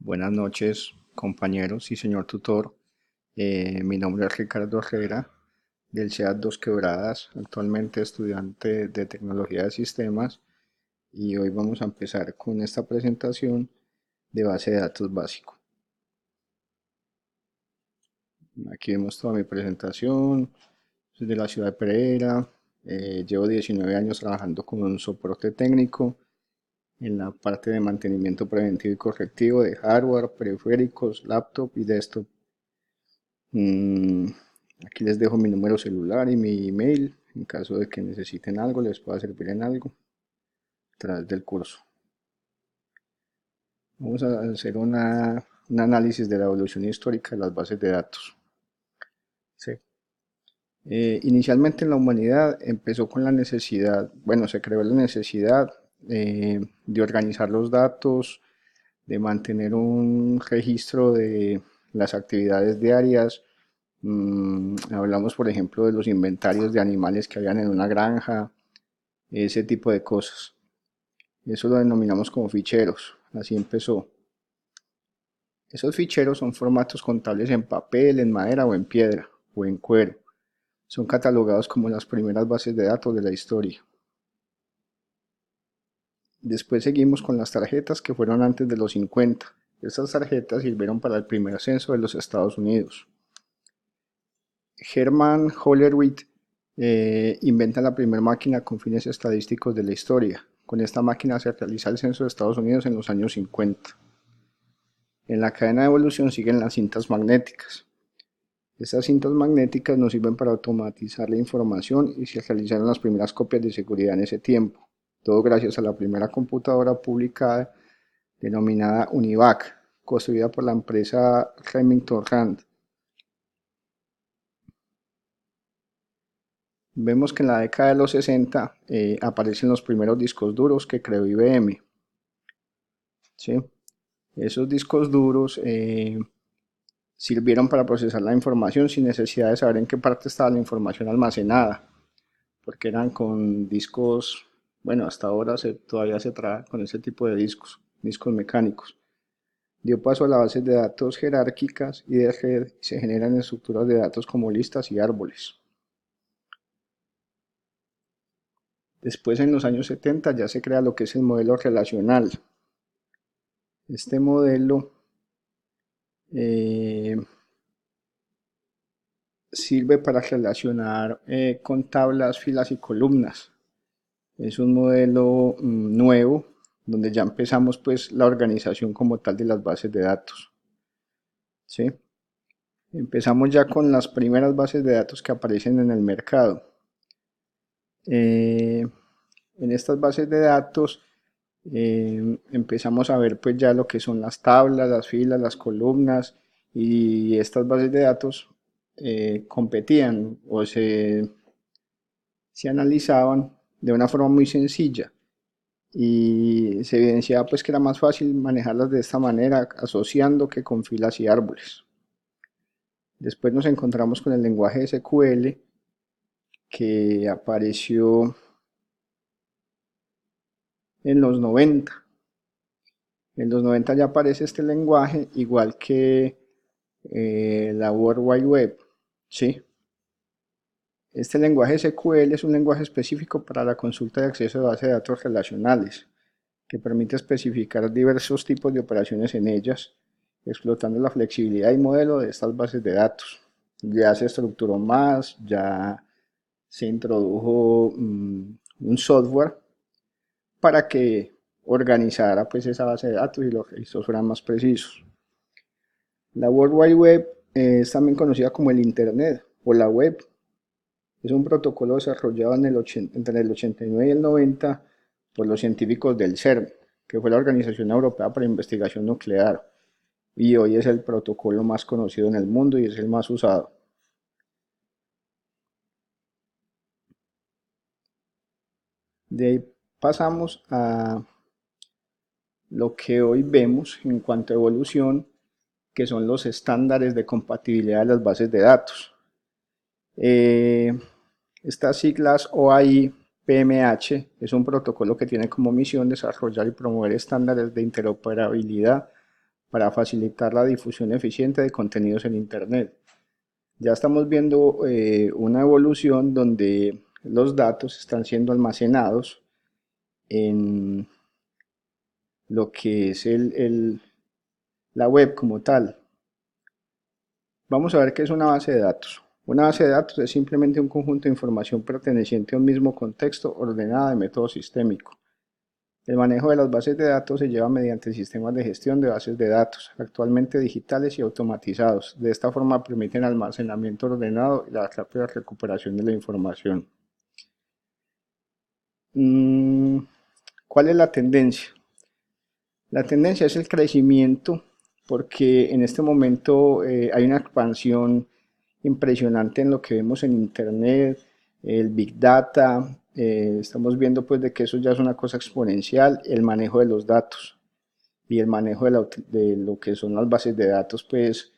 Buenas noches, compañeros y señor tutor. Mi nombre es Ricardo Herrera, del CEAT Dos Quebradas, actualmente estudiante de Tecnología de Sistemas, y hoy vamos a empezar con esta presentación de base de datos básico. Aquí vemos toda mi presentación. Soy de la ciudad de Pereira. Llevo 19 años trabajando con un soporte técnico en la parte de mantenimiento preventivo y correctivo de hardware, periféricos, laptop y desktop. Mm, Aquí les dejo mi número celular y mi email en caso de que necesiten algo, les pueda servir en algo a través del curso. Vamos a hacer un análisis de la evolución histórica de las bases de datos. Sí. Inicialmente en la humanidad empezó con la necesidad, bueno, se creó la necesidad de organizar los datos, de mantener un registro de las actividades diarias. Hablamos, por ejemplo, de los inventarios de animales que habían en una granja, ese tipo de cosas. Eso lo denominamos como ficheros. Así empezó. Esos ficheros son formatos contables en papel, en madera o en piedra o en cuero. Son catalogados como las primeras bases de datos de la historia. Después seguimos con las tarjetas que fueron antes de los 50. Estas tarjetas sirvieron para el primer censo de los Estados Unidos. Herman Hollerith inventa la primera máquina con fines estadísticos de la historia. Con esta máquina se realiza el censo de Estados Unidos en los años 50. En la cadena de evolución siguen las cintas magnéticas. Estas cintas magnéticas nos sirven para automatizar la información y se realizaron las primeras copias de seguridad en ese tiempo. Todo gracias a la primera computadora publicada denominada UNIVAC, construida por la empresa Remington Rand. Vemos que en la década de los 60 aparecen los primeros discos duros que creó IBM. ¿Sí? Esos discos duros sirvieron para procesar la información sin necesidad de saber en qué parte estaba la información almacenada, porque eran con discos, bueno, hasta ahora todavía se trabaja con ese tipo de discos, discos mecánicos. Dio paso a las bases de datos jerárquicas y de red y se generan estructuras de datos como listas y árboles. Después, en los años 70, ya se crea lo que es el modelo relacional. Este modelo eh, sirve para relacionar con tablas, filas y columnas. Es un modelo nuevo donde ya empezamos pues la organización como tal de las bases de datos. ¿Sí? Empezamos ya con las primeras bases de datos que aparecen en el mercado. En estas bases de datos empezamos a ver pues ya lo que son las tablas, las filas, las columnas, y estas bases de datos competían o se analizaban de una forma muy sencilla y se evidenciaba pues que era más fácil manejarlas de esta manera asociando que con filas y árboles. Después nos encontramos con el lenguaje SQL que apareció en los 90. En los 90 ya aparece este lenguaje, igual que la World Wide Web. ¿Sí? Este lenguaje SQL es un lenguaje específico para la consulta de acceso a bases de datos relacionales, que permite especificar diversos tipos de operaciones en ellas, explotando la flexibilidad y modelo de estas bases de datos. Ya se estructuró más, ya se introdujo un software para que organizara pues esa base de datos y los registros fueran más precisos. La World Wide Web es también conocida como el Internet o la web. Es un protocolo desarrollado entre el 89 y el 90 por los científicos del CERN, que fue la Organización Europea para Investigación Nuclear, y hoy es el protocolo más conocido en el mundo y es el más usado. De ahí pasamos a lo que hoy vemos en cuanto a evolución, que son los estándares de compatibilidad de las bases de datos. Estas siglas OAI PMH es un protocolo que tiene como misión desarrollar y promover estándares de interoperabilidad para facilitar la difusión eficiente de contenidos en Internet. Ya estamos viendo una evolución donde los datos están siendo almacenados en lo que es la web como tal. Vamos a ver qué es una base de datos. Una base de datos es simplemente un conjunto de información perteneciente a un mismo contexto ordenada de método sistémico. El manejo de las bases de datos se lleva mediante sistemas de gestión de bases de datos, actualmente digitales y automatizados. De esta forma permiten almacenamiento ordenado y la rápida recuperación de la información. ¿Cuál es la tendencia? La tendencia es el crecimiento porque en este momento hay una expansión impresionante en lo que vemos en Internet, el Big Data, estamos viendo pues de que eso ya es una cosa exponencial, el manejo de los datos y el manejo de lo que son las bases de datos pues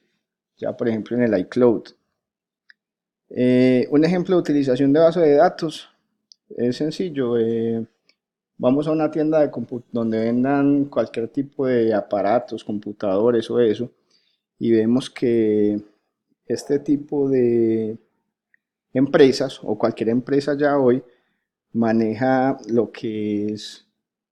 ya por ejemplo en el iCloud. Un ejemplo de utilización de base de datos es sencillo. Vamos a una tienda donde vendan cualquier tipo de aparatos, computadores o eso, y vemos que este tipo de empresas o cualquier empresa ya hoy maneja lo que es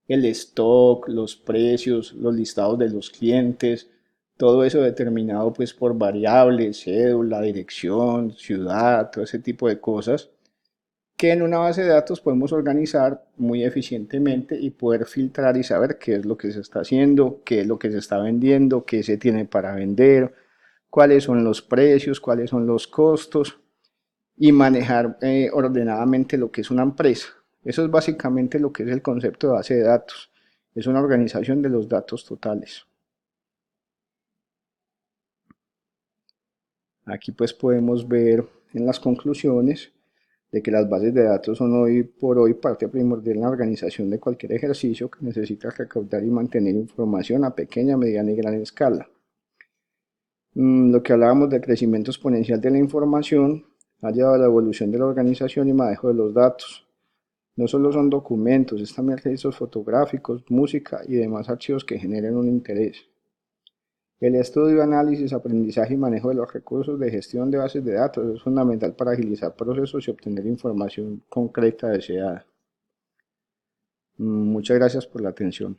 el stock, los precios, los listados de los clientes, todo eso determinado pues por variables, cédula, dirección, ciudad, todo ese tipo de cosas que en una base de datos podemos organizar muy eficientemente y poder filtrar y saber qué es lo que se está haciendo, qué es lo que se está vendiendo, qué se tiene para vender, cuáles son los precios, cuáles son los costos y manejar ordenadamente lo que es una empresa. Eso es básicamente lo que es el concepto de base de datos. Es una organización de los datos totales. Aquí pues podemos ver en las conclusiones de que las bases de datos son hoy por hoy parte primordial en la organización de cualquier ejercicio que necesita recaudar y mantener información a pequeña, mediana y gran escala. Lo que hablábamos del crecimiento exponencial de la información ha llevado a la evolución de la organización y manejo de los datos. No solo son documentos, es también registros fotográficos, música y demás archivos que generen un interés. El estudio, análisis, aprendizaje y manejo de los recursos de gestión de bases de datos es fundamental para agilizar procesos y obtener información concreta deseada. Muchas gracias por la atención.